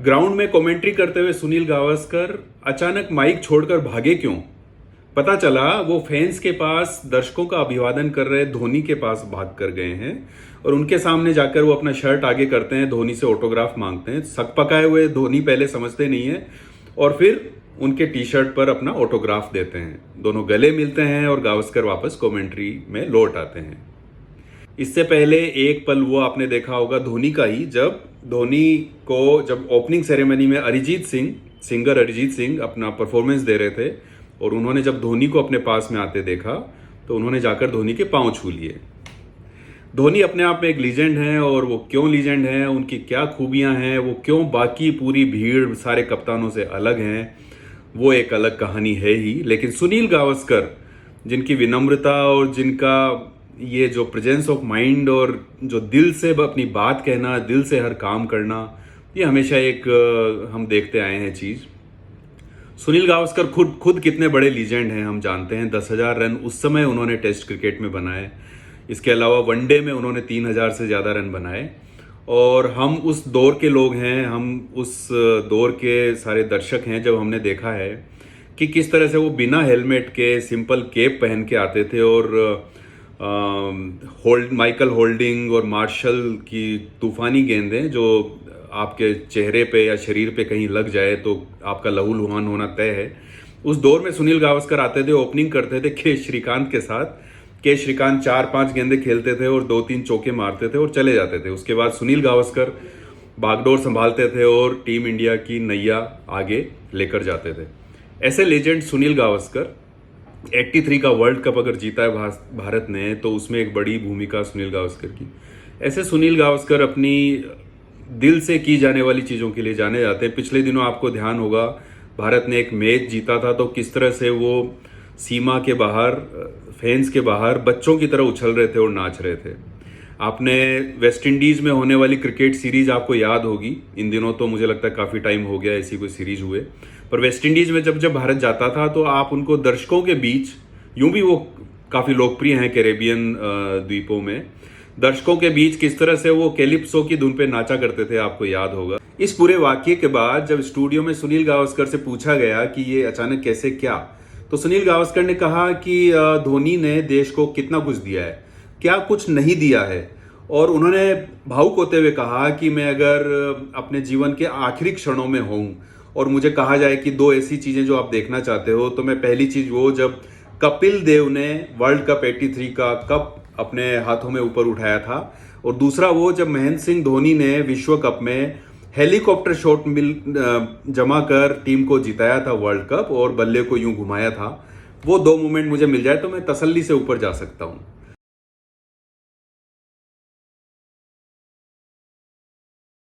Ground में commentary करते हुए सुनील गावस्कर अचानक माइक छोड़कर भागे क्यों? पता चला वो फैंस के पास दर्शकों का अभिवादन कर रहे धोनी के पास भाग कर गए हैं और उनके सामने जाकर वो अपना शर्ट आगे करते हैं, धोनी से ऑटोग्राफ मांगते हैं। सक पकाए हुए धोनी पहले समझते नहीं है और फिर उनके टी शर्ट पर अपना ऑटोग्राफ देते हैं। दोनों गले मिलते हैं और गावस्कर वापस कमेंट्री में लौट आते हैं। इससे पहले एक पल वो आपने देखा होगा धोनी का ही, जब धोनी को जब ओपनिंग सेरेमनी में सिंगर अरिजीत सिंह अपना परफॉर्मेंस दे रहे थे और उन्होंने जब धोनी को अपने पास में आते देखा तो उन्होंने जाकर धोनी के पांव छू लिए। धोनी अपने आप में एक लीजेंड हैं और वो क्यों लीजेंड हैं, उनकी क्या खूबियां हैं, वो क्यों बाकी पूरी भीड़ सारे कप्तानों से अलग हैं, वो एक अलग कहानी है ही। लेकिन सुनील गावस्कर, जिनकी विनम्रता और जिनका ये जो प्रेजेंस ऑफ माइंड और जो दिल से अपनी बात कहना, दिल से हर काम करना, ये हमेशा एक हम देखते आए हैं चीज। सुनील गावस्कर खुद कितने बड़े लीजेंड हैं हम जानते हैं। 10,000 रन उस समय उन्होंने टेस्ट क्रिकेट में बनाए। इसके अलावा वनडे में उन्होंने 3,000 से ज़्यादा रन बनाए और हम उस दौर के लोग हैं, हम उस दौर के सारे दर्शक हैं जब हमने देखा है कि किस तरह से वो बिना हेलमेट के सिंपल केप पहन के आते थे और माइकल होल्डिंग और मार्शल की तूफानी गेंदें जो आपके चेहरे पे या शरीर पे कहीं लग जाए तो आपका लहूलुहान होना तय है। उस दौर में सुनील गावस्कर आते थे, ओपनिंग करते थे के श्रीकांत के साथ। के श्रीकांत 4-5 गेंदें खेलते थे और 2-3 चौके मारते थे और चले जाते थे। उसके बाद सुनील गावस्कर बागडोर संभालते थे और टीम इंडिया की नैया आगे लेकर जाते थे। ऐसे लेजेंड सुनील गावस्कर, 83 का वर्ल्ड कप अगर जीता है भारत ने तो उसमें एक बड़ी भूमिका सुनील गावस्कर की। ऐसे सुनील गावस्कर अपनी दिल से की जाने वाली चीज़ों के लिए जाने जाते हैं। पिछले दिनों आपको ध्यान होगा भारत ने एक मैच जीता था तो किस तरह से वो सीमा के बाहर, फैंस के बाहर बच्चों की तरह उछल रहे थे और नाच रहे थे। आपने वेस्ट इंडीज़ में होने वाली क्रिकेट सीरीज आपको याद होगी। इन दिनों तो मुझे लगता है काफ़ी टाइम हो गया ऐसी कोई सीरीज हुए, पर वेस्ट इंडीज़ में जब भारत जाता था तो आप उनको दर्शकों के बीच, यूं भी वो काफ़ी लोकप्रिय हैं कैरेबियन द्वीपों में, दर्शकों के बीच किस तरह से वो कैलिप्सो की धुन पे नाचा करते थे, आपको याद होगा। इस पूरे वाकये के बाद जब स्टूडियो में सुनील गावस्कर से पूछा गया कि ये अचानक कैसे क्या, तो सुनील गावस्कर ने कहा कि धोनी ने देश को कितना कुछ दिया है, क्या कुछ नहीं दिया है। और उन्होंने भावुक होते हुए कहा कि मैं अगर अपने जीवन के आखिरी क्षणों में हूं और मुझे कहा जाए कि 2 ऐसी चीजें जो आप देखना चाहते हो, तो मैं पहली चीज वो जब कपिल देव ने वर्ल्ड कप 83 का कप अपने हाथों में ऊपर उठाया था, और दूसरा वो जब महेंद्र सिंह धोनी ने विश्व कप में हेलीकॉप्टर शॉट जमा कर टीम को जिताया था वर्ल्ड कप और बल्ले को यूं घुमाया था। वो 2 मोमेंट मुझे मिल जाए तो मैं तसल्ली से ऊपर जा सकता हूं।